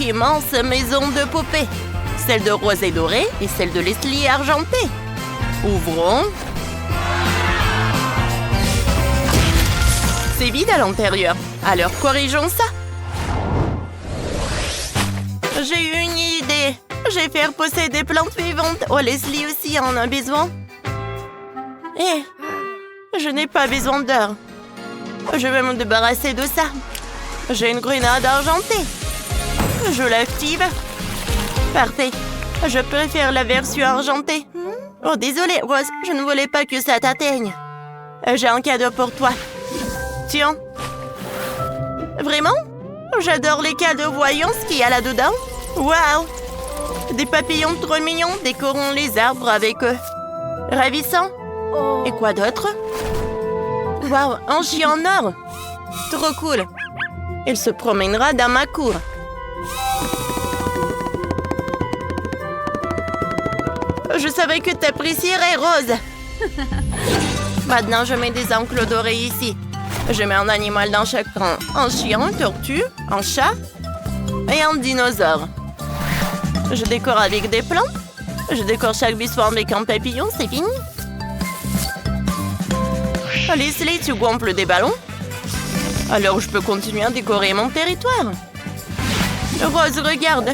immense maison de poupées. Celle de Rose est dorée et celle de Leslie est argentée. Ouvrons. C'est vide à l'intérieur. Alors corrigeons ça. J'ai eu une idée. Je vais faire pousser des plantes vivantes. Oh, Leslie aussi en a besoin. Je n'ai pas besoin d'or. Je vais me débarrasser de ça. J'ai une grenade argentée. Je l'active. Parfait. Je préfère la version argentée. Oh, désolé, Rose. Je ne voulais pas que ça t'atteigne. J'ai un cadeau pour toi. Tiens. Vraiment? J'adore les cadeaux. Voyons ce qu'il y a là-dedans. Waouh! Des papillons trop mignons. Décorons les arbres avec eux. Ravissant. Et quoi d'autre? Waouh, un chien en or. Trop cool. Il se promènera dans ma cour. Je savais que tu apprécierais, Rose. Maintenant, je mets des enclos dorés ici. Je mets un animal dans chaque rang. Un chien, une tortue, un chat et un dinosaure. Je décore avec des plantes. Je décore chaque buisson avec un papillon, c'est fini. Leslie, tu gonfles des ballons? Alors je peux continuer à décorer mon territoire. Rose, regarde.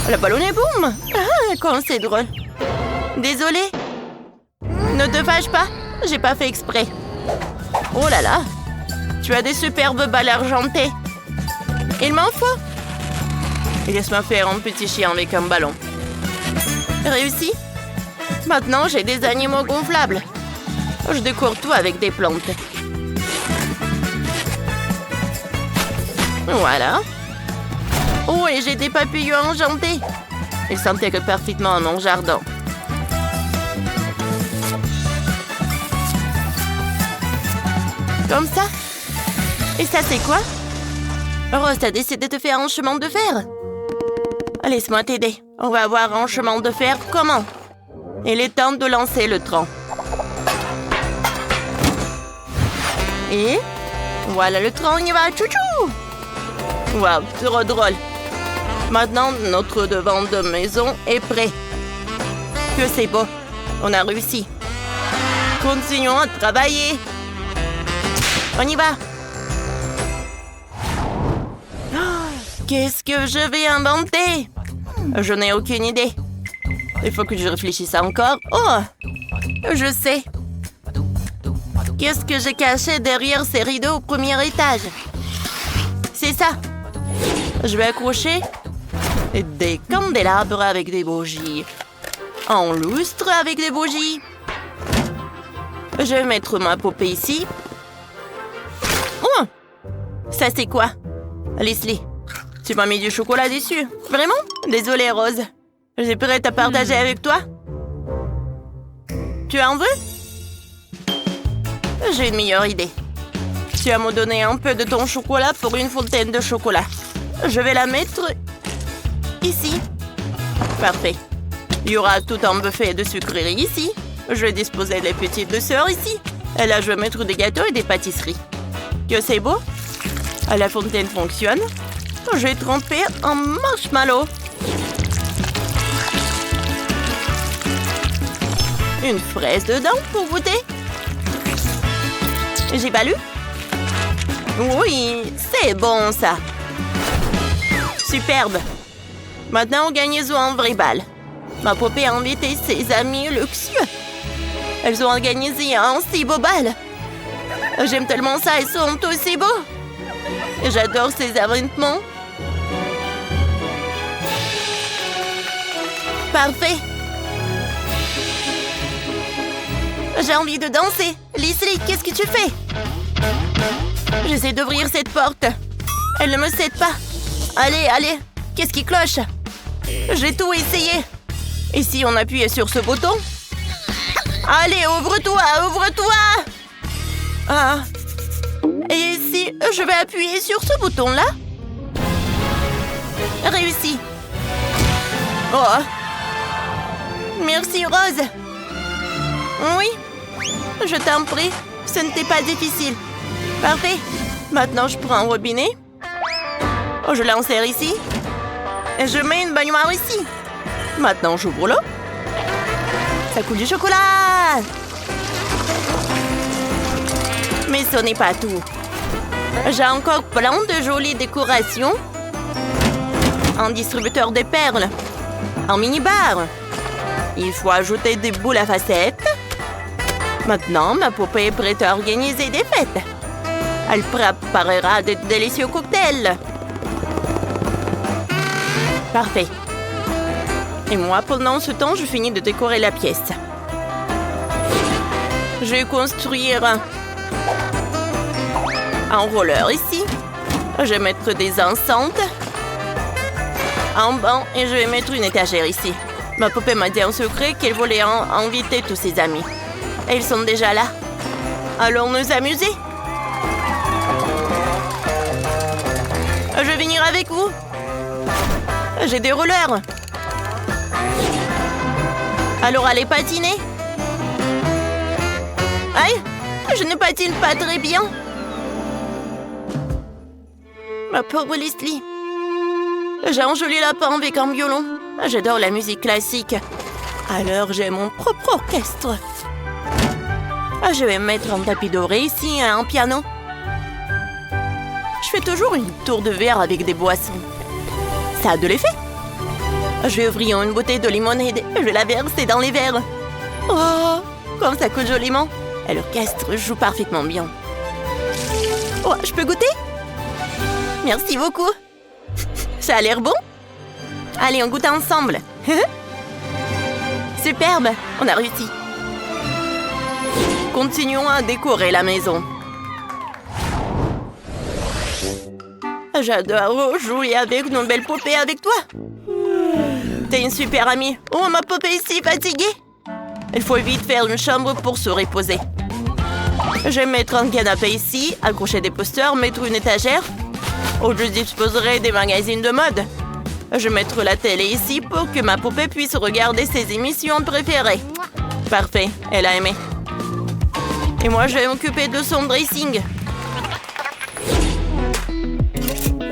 Le ballon est boum. Ah, quand c'est drôle. Désolée. Ne te fâche pas, j'ai pas fait exprès. Oh là là. Tu as des superbes balles argentées. Il m'en faut. Laisse-moi faire un petit chien avec un ballon. Réussi. Maintenant, j'ai des animaux gonflables. Je décore tout avec des plantes. Voilà. Oh, et j'ai des papillons argentés. Ils s'intègrent parfaitement à mon jardin. Comme ça. Et ça, c'est quoi? Rose, t'as décidé de faire un chemin de fer? Laisse-moi t'aider. On va avoir un chemin de fer comment? Il est temps de lancer le train. Et voilà le train, on y va. Tchou-tchou! Waouh, trop drôle. Maintenant, notre devant de maison est prêt. Que c'est beau. On a réussi. Continuons à travailler. On y va. Qu'est-ce que je vais inventer? Je n'ai aucune idée. Il faut que je réfléchisse encore. Oh, je sais. Qu'est-ce que j'ai caché derrière ces rideaux au premier étage? C'est ça. Je vais accrocher des candélabres avec des bougies. Un lustre avec des bougies. Je vais mettre ma poupée ici. Oh! Ça, c'est quoi? Leslie, tu m'as mis du chocolat dessus. Vraiment? Désolée, Rose. Je suis prête à partager avec toi. Tu en veux? J'ai une meilleure idée. Tu vas me donner un peu de ton chocolat pour une fontaine de chocolat. Je vais la mettre ici. Parfait. Il y aura tout un buffet de sucreries ici. Je vais disposer les petites douceurs ici. Et là, je vais mettre des gâteaux et des pâtisseries. Que c'est beau? La fontaine fonctionne. Je vais tremper un marshmallow. Une fraise dedans pour goûter. J'ai pas lu? Oui, c'est bon ça. Superbe. Maintenant, gagnez-vous un vrai bal. Ma poupée a invité ses amis luxueux. Elles ont organisé un si beau bal. J'aime tellement ça, ils sont tous si beaux. J'adore ces événements. Parfait. J'ai envie de danser. Leslie, qu'est-ce que tu fais? J'essaie d'ouvrir cette porte. Elle ne me cède pas. Allez, allez. Qu'est-ce qui cloche? J'ai tout essayé. Et si on appuyait sur ce bouton? Allez, ouvre-toi, ouvre-toi! Ah. Et si je vais appuyer sur ce bouton-là? Réussi. Oh. Merci, Rose. Oui. Je t'en prie. Ce n'était pas difficile. Parfait. Maintenant, je prends un robinet. Oh, je l'insère ici. Et je mets une baignoire ici. Maintenant, j'ouvre l'eau. Ça coule du chocolat. Mais ce n'est pas tout. J'ai encore plein de jolies décorations. Un distributeur de perles. Un mini-bar. Il faut ajouter des boules à facettes. Maintenant, ma poupée est prête à organiser des fêtes. Elle préparera de délicieux cocktails. Parfait. Et moi, pendant ce temps, je finis de décorer la pièce. Je vais construire un roller ici. Je vais mettre des enceintes. Un banc et je vais mettre une étagère ici. Ma poupée m'a dit en secret qu'elle voulait inviter tous ses amis. Et ils sont déjà là. Allons nous amuser. Je vais venir avec vous. J'ai des rollers. Alors allez patiner. Aïe, je ne patine pas très bien. Ma pauvre Leslie. J'ai un joli lapin avec un violon. J'adore la musique classique. Alors j'ai mon propre orchestre. Je vais mettre un tapis doré ici et un piano. Je fais toujours une tour de verre avec des boissons. Ça a de l'effet. Je vais ouvrir une bouteille de limonade et je vais la verser dans les verres. Oh, comme ça coule joliment. Et l'orchestre joue parfaitement bien. Oh, je peux goûter? Merci beaucoup. Ça a l'air bon? Allez, on goûte ensemble. Superbe, on a réussi. Continuons à décorer la maison. J'adore jouer avec nos belles poupées avec toi. T'es une super amie. Oh, ma poupée ici, fatiguée. Il faut vite faire une chambre pour se reposer. Je vais mettre un canapé ici, accrocher des posters, mettre une étagère. Où je disposerai des magazines de mode. Je vais mettre la télé ici pour que ma poupée puisse regarder ses émissions préférées. Parfait, elle a aimé. Et moi, je vais m'occuper de son dressing.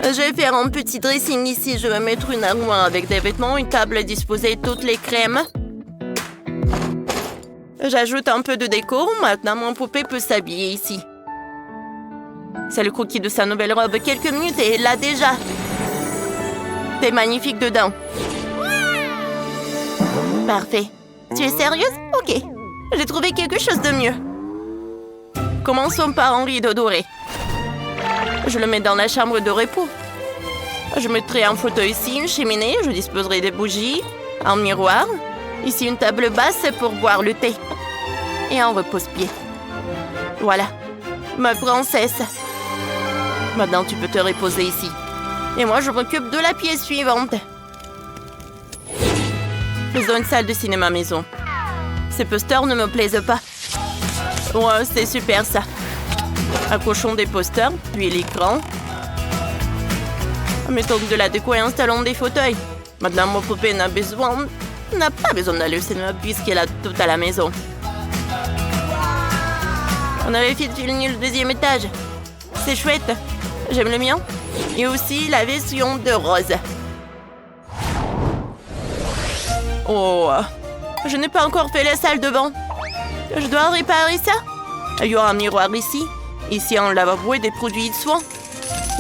Je vais faire un petit dressing ici. Je vais mettre une armoire avec des vêtements, une table à disposer toutes les crèmes. J'ajoute un peu de décor. Maintenant, mon poupée peut s'habiller ici. C'est le croquis de sa nouvelle robe. Quelques minutes et elle l'a déjà. T'es magnifique dedans. Parfait. Tu es sérieuse? Ok. J'ai trouvé quelque chose de mieux. Commençons par un rideau doré. Je le mets dans la chambre de repos. Je mettrai un fauteuil ici, une cheminée. Je disposerai des bougies, un miroir. Ici, une table basse pour boire le thé. Et un repose-pied. Voilà. Ma princesse. Maintenant, tu peux te reposer ici. Et moi, je m'occupe de la pièce suivante. Faisons une salle de cinéma maison. Ces posters ne me plaisent pas. Ouais, c'est super ça. Accrochons des posters, puis l'écran. Mettons de la déco et installons des fauteuils. Maintenant, mon poupée n'a pas besoin d'aller au cinéma puisqu'elle a tout à la maison. On avait fini le deuxième étage. C'est chouette. J'aime le mien. Et aussi la version de rose. Oh, je n'ai pas encore fait la salle de bain. Je dois réparer ça. Il y aura un miroir ici. Ici, un lavabo et des produits de soins.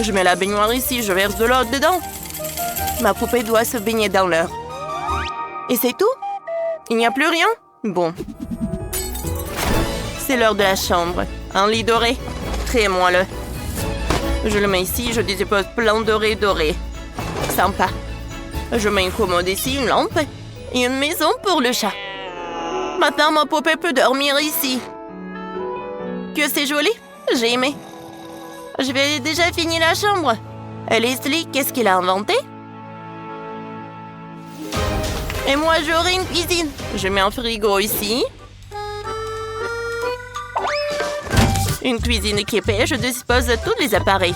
Je mets la baignoire ici, je verse de l'eau dedans. Ma poupée doit se baigner dans l'heure. Et c'est tout? Il n'y a plus rien? Bon. C'est l'heure de la chambre. Un lit doré. Très moelleux. Je le mets ici, je dispose plein doré. Sympa. Je mets une commode ici, une lampe et une maison pour le chat. Maintenant, ma poupée peut dormir ici. Que c'est joli? J'ai aimé. Je vais déjà finir la chambre. Et Leslie, qu'est-ce qu'il a inventé? Et moi, j'aurai une cuisine. Je mets un frigo ici. Une cuisine équipée, je dispose de tous les appareils.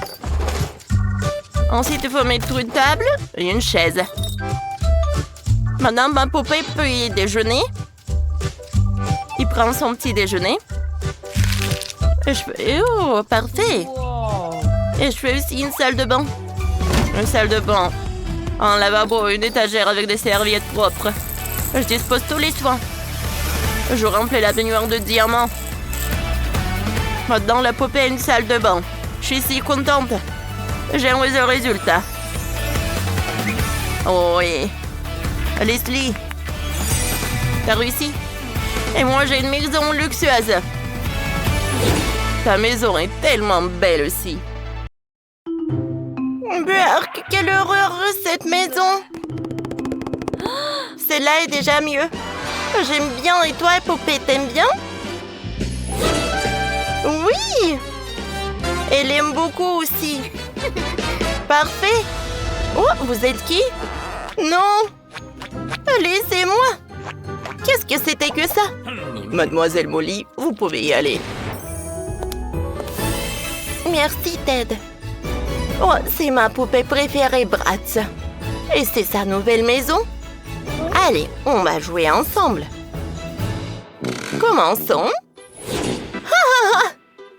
Ensuite, il faut mettre une table et une chaise. Maintenant, ma poupée peut y déjeuner. Il prend son petit déjeuner. Et je fais... Oh, parfait! Et je fais aussi une salle de bain. Une salle de bain Un lavabo, une étagère avec des serviettes propres. Je dispose tous les soins. Je remplis la baignoire de diamants. Maintenant, la poupée a une salle de bain. Je suis si contente. J'aimerais le résultat. Oh oui. Leslie, t'as réussi? Et moi, j'ai une maison luxueuse. Ta maison est tellement belle aussi. Burk, quelle horreur cette maison. Celle-là est déjà mieux. J'aime bien. Et toi, poupée, t'aimes bien? Oui. Elle aime beaucoup aussi. Parfait. Oh, vous êtes qui? Non. Laissez-moi. Qu'est-ce que c'était que ça? Mademoiselle Molly, vous pouvez y aller. Merci, Ted. Oh, c'est ma poupée préférée, Bratz. Et c'est sa nouvelle maison? Allez, on va jouer ensemble. Commençons.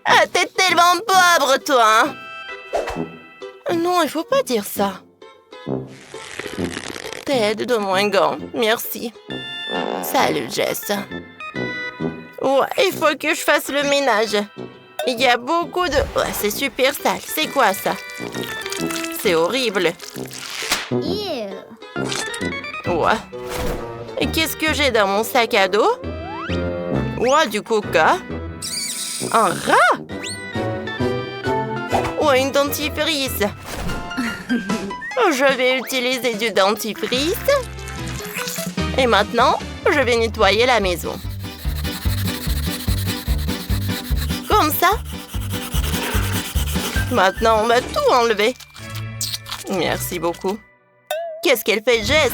Ah, t'es tellement pauvre, toi. Non, il faut pas dire ça. Ted, donne-moi un gant. Merci. Salut, Jess. Ouais, il faut que je fasse le ménage. Il y a beaucoup de... Ouais, c'est super sale. C'est quoi, ça? C'est horrible. Ouais. Et qu'est-ce que j'ai dans mon sac à dos? Ouais, du coca. Un rat? Ouais, une dentifrice. Je vais utiliser du dentifrice. Et maintenant, je vais nettoyer la maison. Comme ça. Maintenant, on va tout enlever. Merci beaucoup. Qu'est-ce qu'elle fait, Jess?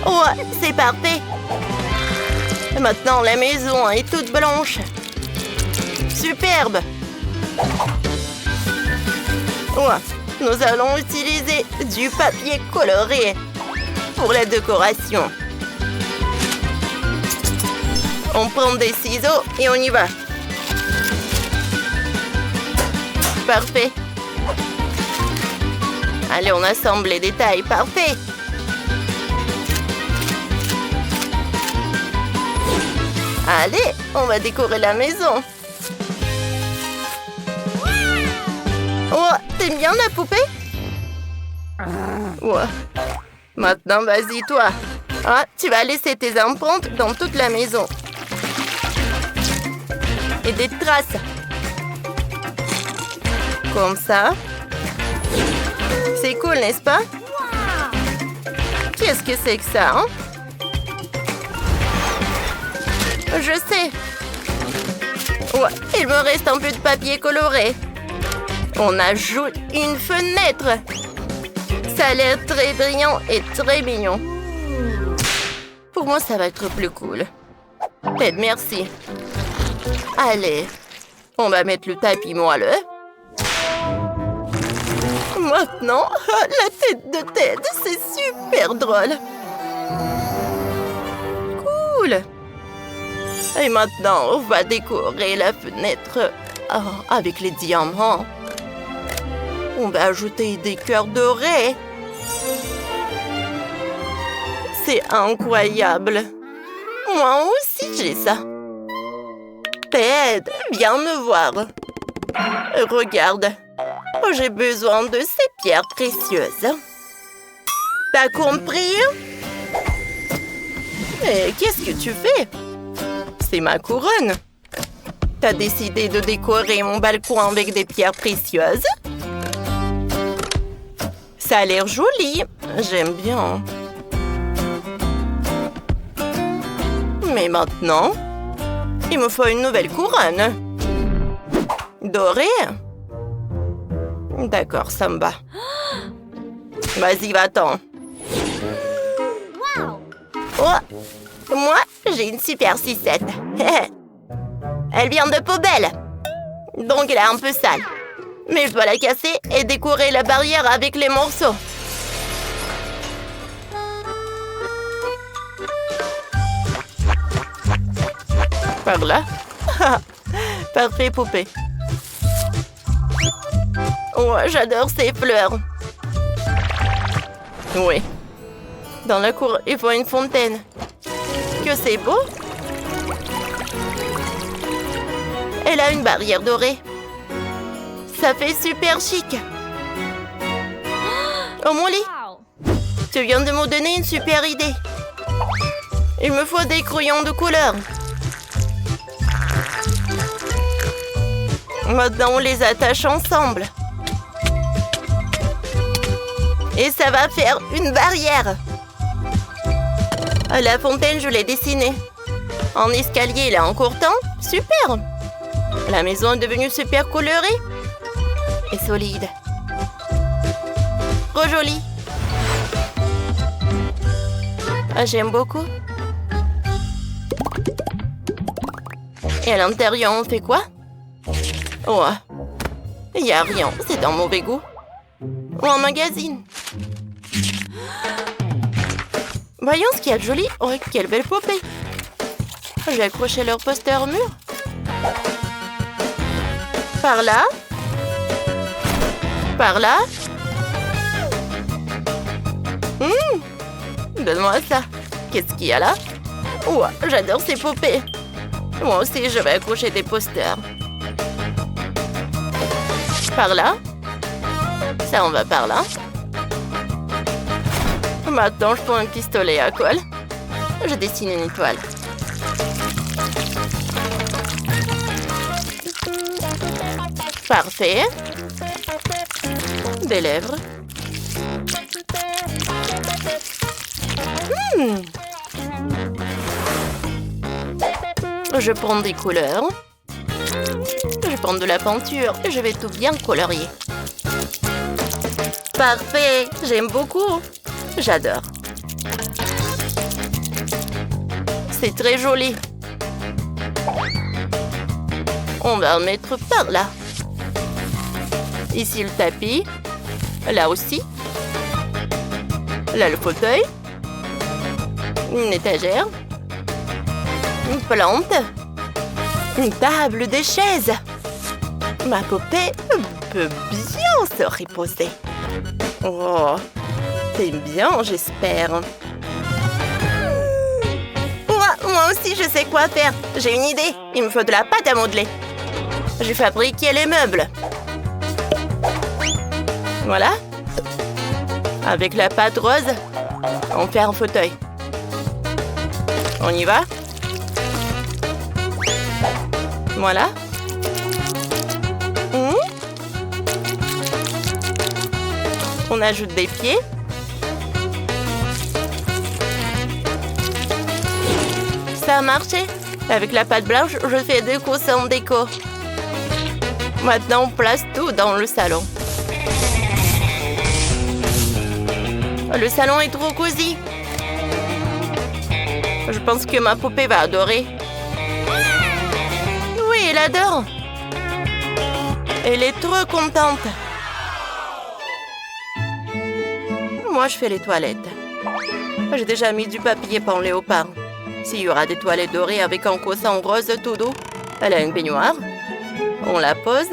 Ouais, c'est parfait. Maintenant, la maison est toute blanche. Superbe. Ouais, nous allons utiliser du papier coloré pour la décoration. On prend des ciseaux et on y va. Parfait. Allez, on assemble les détails. Parfait. Allez, on va décorer la maison. Oh, t'aimes bien la poupée? Ouais. Maintenant, vas-y, toi. Ah, tu vas laisser tes empreintes dans toute la maison. Et des traces. Comme ça. C'est cool, n'est-ce pas? Qu'est-ce que c'est que ça, hein? Je sais. Ouais, il me reste un peu de papier coloré. On ajoute une fenêtre. Ça a l'air très brillant et très mignon. Pour moi, ça va être plus cool. Ted, merci. Allez, on va mettre le tapis moelleux. Maintenant, la tête de Ted, c'est super drôle. Cool. Et maintenant, on va décorer la fenêtre avec les diamants. On va ajouter des cœurs dorés. C'est incroyable. Moi aussi, j'ai ça. Ted, viens me voir. Regarde. J'ai besoin de ces pierres précieuses. T'as compris? Et qu'est-ce que tu fais? C'est ma couronne. T'as décidé de décorer mon balcon avec des pierres précieuses? Ça a l'air joli. J'aime bien. Mais maintenant, il me faut une nouvelle couronne. Dorée? D'accord, ça me va. Vas-y, va-t'en. Oh, moi, j'ai une super sucette. Elle vient de poubelle. Donc, elle est un peu sale. Mais je dois la casser et décorer la barrière avec les morceaux. Par là. Parfait, poupée. Oh, j'adore ces fleurs. Oui. Dans la cour, il faut une fontaine. Que c'est beau. Elle a une barrière dorée. Ça fait super chic. Oh, mon lit. Tu viens de me donner une super idée. Il me faut des crayons de couleur. Maintenant, on les attache ensemble. Et ça va faire une barrière. La fontaine, je l'ai dessinée. En escalier, là, en courtant. Super. La maison est devenue super colorée. Et solide. Trop jolie. Ah, j'aime beaucoup. Et à l'intérieur, on fait quoi? Oh, il n'y a rien. C'est dans mauvais goût. Ou un magazine. Voyons ce qu'il y a de joli. Oh, quelle belle poupée. Je vais accrocher leur poster au mur. Par là. Par là. Donne-moi ça. Qu'est-ce qu'il y a là? Oh, j'adore ces poupées. Moi aussi, je vais accrocher des posters. Par là. Ça, on va par là. Maintenant, je prends un pistolet à colle. Je dessine une étoile. Parfait. Des lèvres. Je prends des couleurs. Je prends de la peinture et je vais tout bien colorier. Parfait, j'aime beaucoup. J'adore. C'est très joli. On va le mettre par là. Ici le tapis. Là aussi. Là le fauteuil. Une étagère. Une plante. Une table, des chaises. Ma poupée peut bien se reposer. Oh, t'aimes bien, j'espère. Moi aussi, je sais quoi faire. J'ai une idée. Il me faut de la pâte à modeler. J'ai fabriqué les meubles. Voilà. Avec la pâte rose, on fait un fauteuil. On y va? Voilà. On ajoute des pieds. Ça a marché. Avec la pâte blanche, je fais déco sans déco. Maintenant, on place tout dans le salon. Le salon est trop cosy. Je pense que ma poupée va adorer. Oui, elle adore. Elle est trop contente. Moi, je fais les toilettes. J'ai déjà mis du papier peint léopard. S'il y aura des toilettes dorées avec un coussin rose tout doux. Elle a une baignoire. On la pose.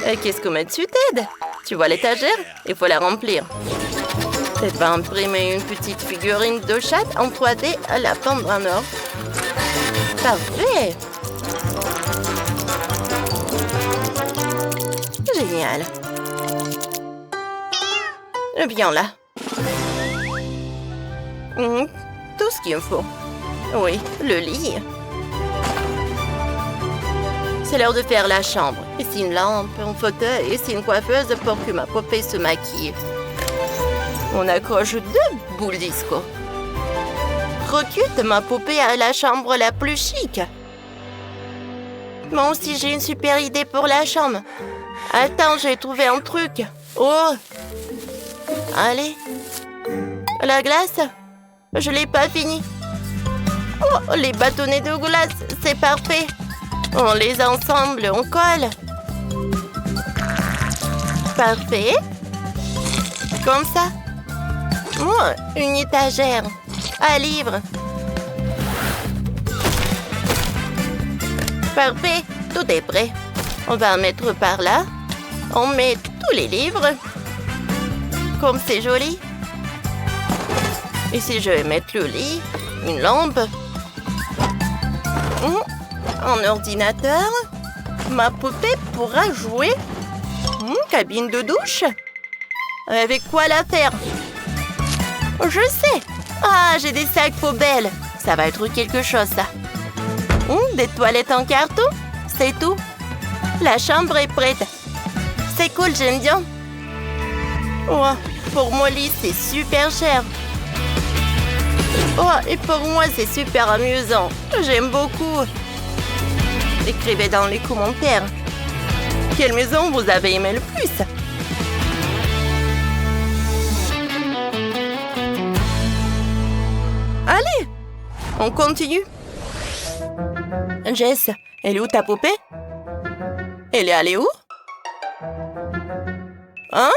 Et qu'est-ce qu'on met dessus, Ted? Tu vois l'étagère? Il faut la remplir. Ted va imprimer une petite figurine de chat en 3D à la peindre en or. Parfait! Génial! Viens là. Tout ce qu'il me faut. Oui, le lit. C'est l'heure de faire la chambre. Ici une lampe, un fauteuil, ici une coiffeuse pour que ma poupée se maquille. On accroche 2 boules disco. Recute, ma poupée a la chambre la plus chic. Moi aussi, j'ai une super idée pour la chambre. Attends, j'ai trouvé un truc. Oh! Allez. La glace? Je l'ai pas fini. Oh, les bâtonnets de glace, c'est parfait. On les ensemble, on colle. Parfait. Comme ça. Oh, une étagère. Un livre. Parfait, tout est prêt. On va en mettre par là. On met tous les livres. Comme c'est joli. Et si je vais mettre le lit, une lampe, un ordinateur, ma poupée pourra jouer. Cabine de douche. Avec quoi la faire? Je sais. Ah, j'ai des sacs poubelles. Ça va être quelque chose, ça. Des toilettes en carton. C'est tout. La chambre est prête. C'est cool, j'aime bien. Oh, pour mon lit, c'est super cher. Oh, et pour moi, c'est super amusant. J'aime beaucoup. Écrivez dans les commentaires. Quelle maison vous avez aimé le plus? Allez, on continue. Jess, elle est où ta poupée? Elle est allée où? Hein?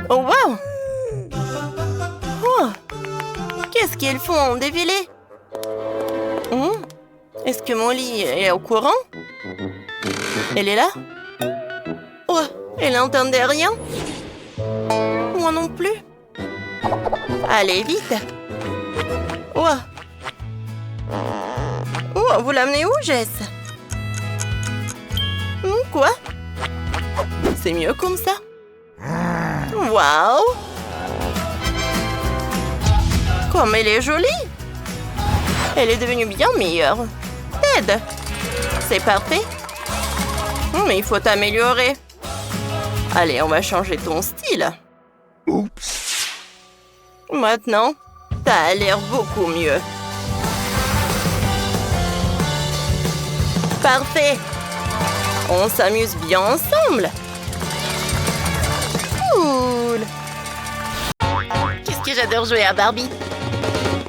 Oh, wow! Oh. Qu'est-ce qu'ils font en défilé? Est-ce que mon lit est au courant? Elle est là? Oh, elle n'entendait rien? Moi non plus. Allez, vite! Oh! Oh, vous l'amenez où, Jess? Quoi? C'est mieux comme ça? Waouh! Comme elle est jolie! Elle est devenue bien meilleure. Ted! C'est parfait. Mais il faut t'améliorer. Allez, on va changer ton style. Oups! Maintenant, t'as l'air beaucoup mieux. Parfait! On s'amuse bien ensemble. Cool! Qu'est-ce que j'adore jouer à Barbie?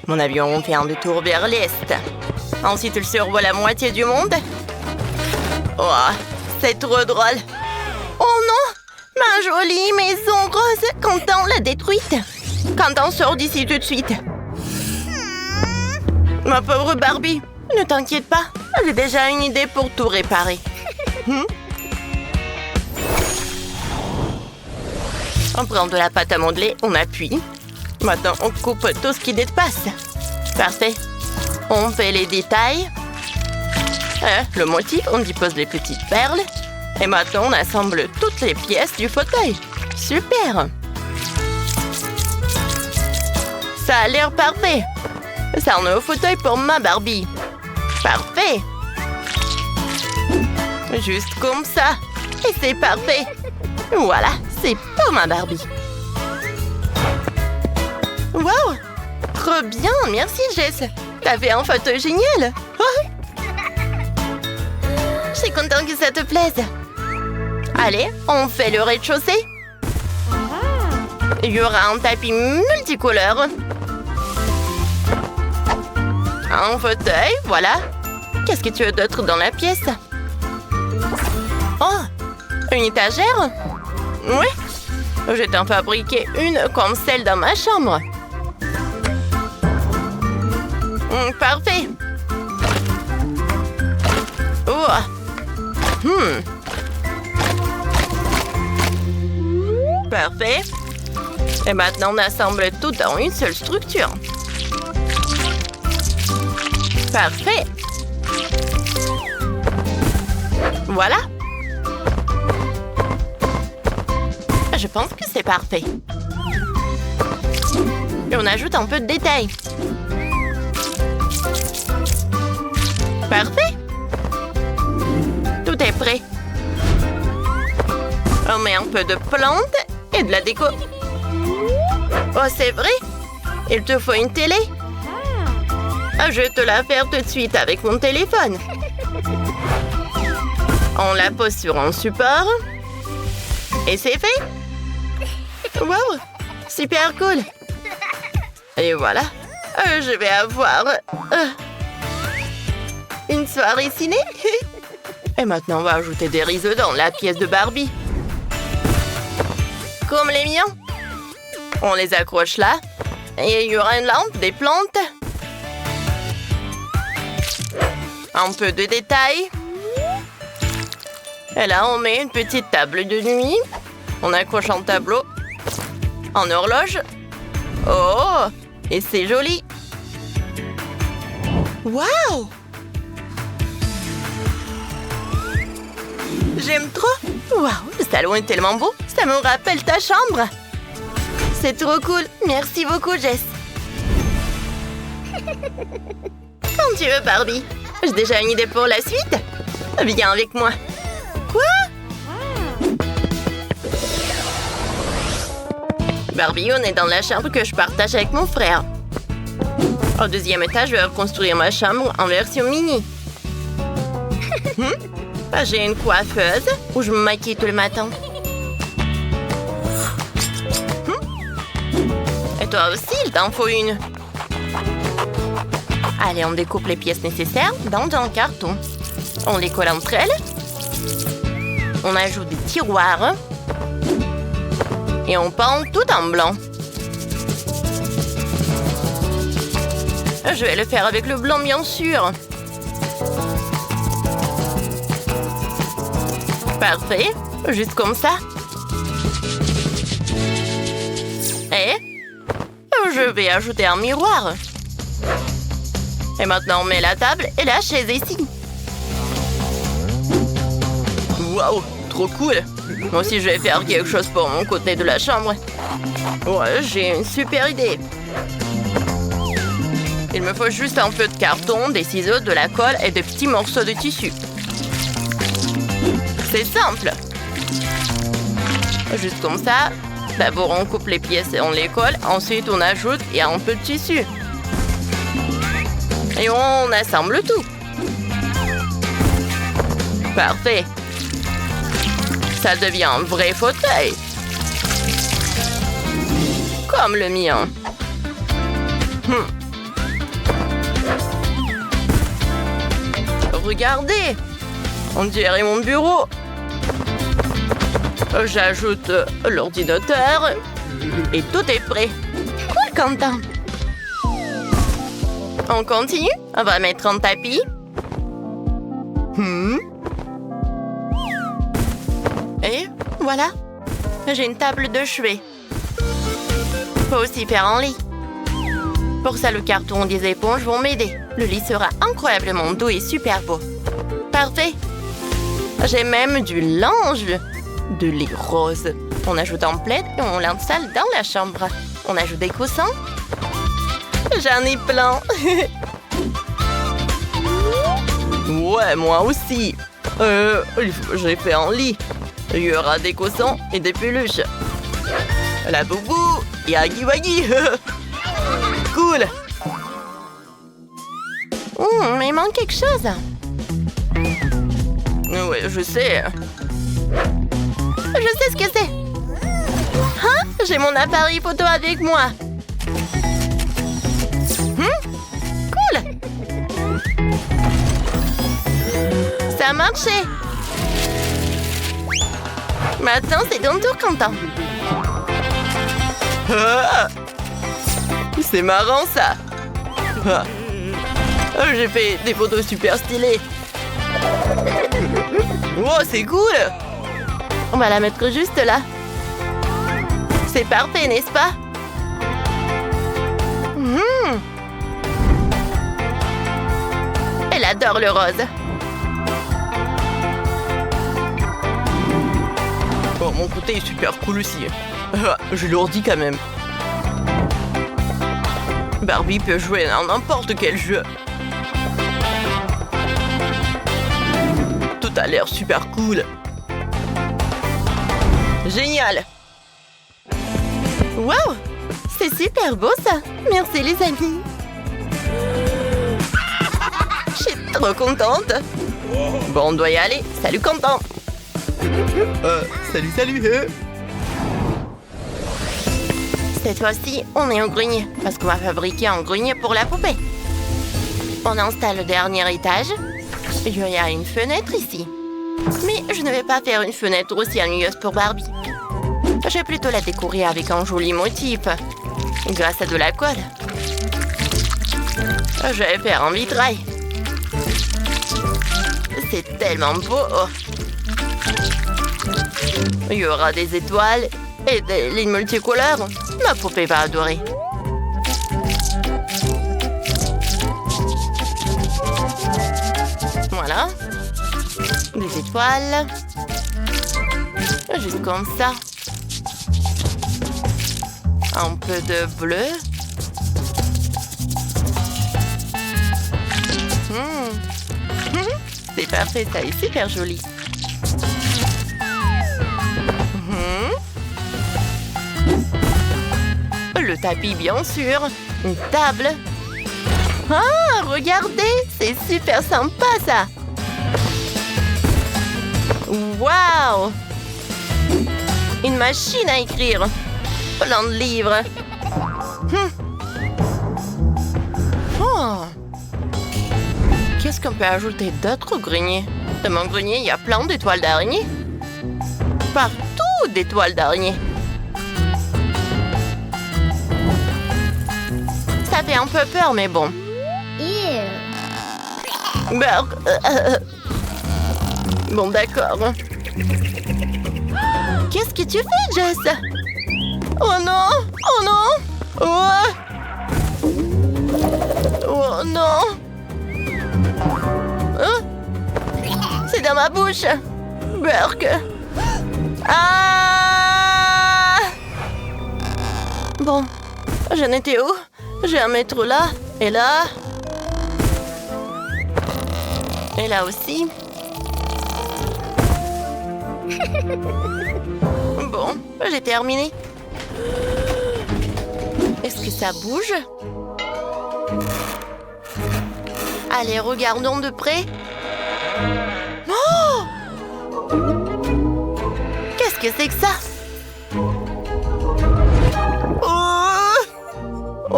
Mon avion fait un détour vers l'est. Ensuite, il survole la moitié du monde. Oh, c'est trop drôle. Oh non! Ma jolie maison rose, Quentin l'a détruite. Quentin, sort d'ici tout de suite. Ma pauvre Barbie, ne t'inquiète pas. J'ai déjà une idée pour tout réparer. On prend de la pâte à modeler, on appuie. Maintenant, on coupe tout ce qui dépasse. Parfait. On fait les détails. Le motif, on dépose les petites perles. Et maintenant, on assemble toutes les pièces du fauteuil. Super! Ça a l'air parfait. C'est un nouveau fauteuil pour ma Barbie. Parfait! Juste comme ça. Et c'est parfait. Voilà, c'est pour ma Barbie. Wow! Trop bien, merci Jess. T'as fait un fauteuil génial. Oh. Je suis contente que ça te plaise. Allez, on fait le rez-de-chaussée. Il y aura un tapis multicolore. Un fauteuil, voilà. Qu'est-ce que tu veux d'autre dans la pièce? Oh, une étagère? Oui, je t'en fabriquer une comme celle dans ma chambre. Parfait. Oh. Parfait. Et maintenant, on assemble tout dans une seule structure. Parfait. Voilà. Je pense que c'est parfait. Et on ajoute un peu de détails. Parfait. Tout est prêt. On met un peu de plantes et de la déco. Oh, c'est vrai? Il te faut une télé? Je vais te la faire tout de suite avec mon téléphone. On la pose sur un support. Et c'est fait. Wow, super cool. Et voilà, je vais avoir une soirée ciné. Et maintenant, on va ajouter des rideaux dans la pièce de Barbie. Comme les miens. On les accroche là. Et il y aura une lampe, des plantes. Un peu de détails. Et là, on met une petite table de nuit. On accroche un tableau. En horloge. Oh, et c'est joli. Waouh! J'aime trop. Waouh, le salon est tellement beau. Ça me rappelle ta chambre. C'est trop cool. Merci beaucoup, Jess. Quand tu veux, Barbie. J'ai déjà une idée pour la suite. Viens avec moi. Quoi? Barbie, on est dans la chambre que je partage avec mon frère. Au deuxième étage, je vais reconstruire ma chambre en version mini. J'ai une coiffeuse où je me maquille tout le matin. Et toi aussi, il t'en faut une. Allez, on découpe les pièces nécessaires dans un carton. On les colle entre elles. On ajoute des tiroirs. Et on peint tout en blanc. Je vais le faire avec le blanc, bien sûr. Parfait. Juste comme ça. Et je vais ajouter un miroir. Et maintenant, on met la table et la chaise ici. Waouh, trop cool. Moi aussi, je vais faire quelque chose pour mon côté de la chambre. Ouais, j'ai une super idée. Il me faut juste un peu de carton, des ciseaux, de la colle et des petits morceaux de tissu. C'est simple. Juste comme ça. D'abord, on coupe les pièces et on les colle. Ensuite, on ajoute un peu de tissu. Et on assemble tout. Parfait. Ça devient un vrai fauteuil. Comme le mien. Regardez. On dirait mon bureau. J'ajoute l'ordinateur. Et tout est prêt. Cool, Quentin. On continue. On va mettre un tapis. Et voilà. J'ai une table de chevet. Faut aussi faire un lit. Pour ça, le carton des éponges vont m'aider. Le lit sera incroyablement doux et super beau. Parfait. J'ai même du linge. De lit rose. On ajoute un plaid et on l'installe dans la chambre. On ajoute des coussins. J'en ai plein. Ouais, moi aussi. J'ai fait un lit. Il y aura des coussins et des peluches. La boubou et Aggy Waggy. Cool. Mais il manque quelque chose. Ouais, je sais. Je sais ce que c'est. Hein? J'ai mon appareil photo avec moi. Cool. Ça a marché. Maintenant, c'est ton tour, Quentin. C'est marrant, ça. J'ai fait des photos super stylées. Wow, c'est cool. On va la mettre juste là. C'est parfait, n'est-ce pas? Elle adore le rose. Bon, mon côté est super cool aussi. Je l'ourdis quand même. Barbie peut jouer à n'importe quel jeu. Tout a l'air super cool. Génial! Wow! C'est super beau, ça! Merci, les amis! Je suis trop contente! Bon, on doit y aller. Salut, Quentin! Salut. Cette fois-ci, on est au grenier, parce qu'on va fabriquer un grenier pour la poupée. On installe le dernier étage. Il y a une fenêtre ici. Mais je ne vais pas faire une fenêtre aussi ennuyeuse pour Barbie. Je vais plutôt la décorer avec un joli motif, grâce à de la colle. Je vais faire un vitrail. C'est tellement beau. Il y aura des étoiles et des lignes multicolores. Ma poupée va adorer. Des étoiles. Juste comme ça. Un peu de bleu. C'est parfait, ça est super joli. Le tapis, bien sûr. Une table. Ah, regardez, c'est super sympa, ça. Waouh! Une machine à écrire. Plein de livres. Oh. Qu'est-ce qu'on peut ajouter d'autre au grenier? Dans mon grenier, il y a plein d'étoiles d'araignée. Partout des toiles d'araignée. Ça fait un peu peur, mais bon. Bon, d'accord. Qu'est-ce que tu fais, Jess? Oh non! Oh non! Oh, oh non! Hein? C'est dans ma bouche! Burk! Ah! Bon, j'en étais où? J'ai un métro là, et là. Et là aussi. Bon, j'ai terminé. Est-ce que ça bouge? Allez, regardons de près. Oh! Qu'est-ce que c'est que ça?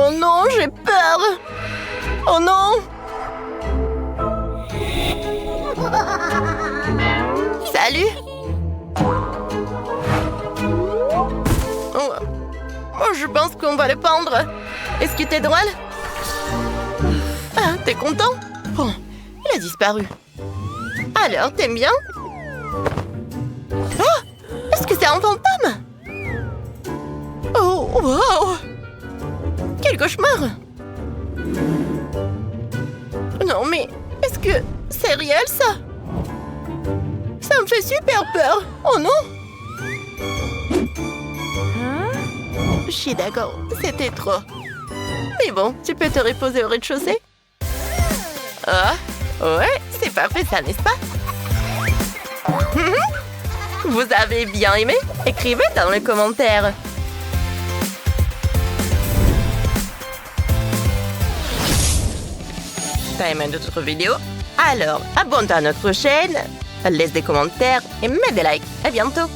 Oh non, j'ai peur! Oh non! Salut! Oh, je pense qu'on va le pendre. Est-ce que t'es drôle? Ah, t'es content? Oh, il a disparu. Alors, t'aimes bien? Oh! Est-ce que c'est un fantôme? Oh, wow! Quel cauchemar! Non, mais est-ce que c'est réel, ça? Ça me fait super peur! Oh non! Je suis d'accord, c'était trop. Mais bon, tu peux te reposer au rez-de-chaussée? Ah, ouais, c'est parfait ça, n'est-ce pas? Vous avez bien aimé? Écrivez dans les commentaires. T'as aimé notre vidéo? Alors, abonne-toi à notre chaîne, laisse des commentaires et mets des likes. À bientôt!